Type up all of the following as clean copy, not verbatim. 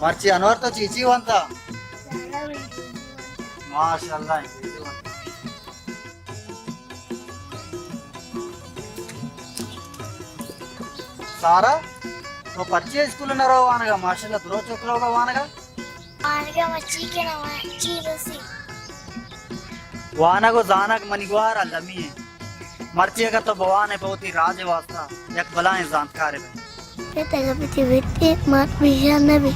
मर्ची अनवर तो चीची वंता माशाल्लाह सारा तो पर्ची स्कूल न रहो वानगा माशाल्लाह तुरो चोकलोगा वानगा वानगा मच्छी के ना चीरोसी वानगो जानक मनिगवार अलमी मर्ची का तो बवाने बहुत ही राज वास्ता एक बलाएं जानकार है ये तेरा पिटी बेटे मत बिहार नबी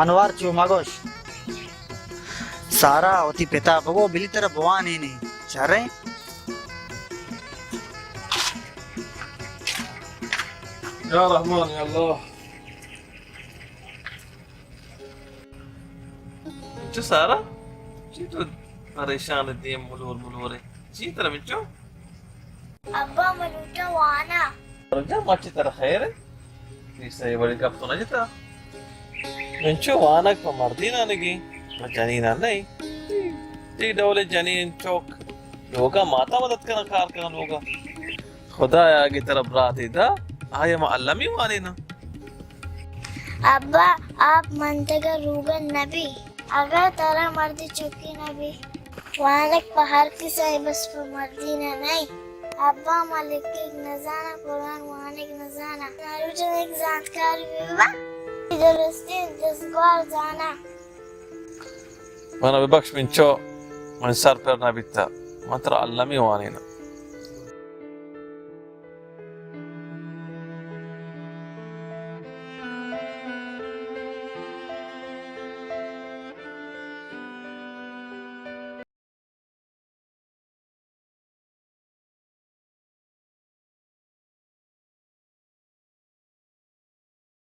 अनवर चुमागोश सारा होती पिता बगो बिली तरह बवान ही नहीं चरे या रहमान या अल्लाह जो सारा जी तो परेशान है मुलोर है जी तरह मिचो अब्बा मलूटा वाना रजा मच्छी तरह खैर है इसे बड़ी कप तो ना जिता मिचो वाना को मर्दी ना लगी जानी ना नहीं ती डोले जनीन चौक लोगा माता मदद करना कार करना लोगा खुदा आगे तरफ रात इधर आया मा अल्लाह में वाने ना अब्बा आप मंतगा रूगन नबी अगर तारा मर्दी चुकी नबी वानक पहाड़ की सही बस पर मर्दी ना नहीं अब्बा मालिक की नजाना कुरान वानक नजाना नारुजन एक जानकार विवा इधरस्ते जसगवार जाना mana bebaks mincho man sar per nabita matra allami wanina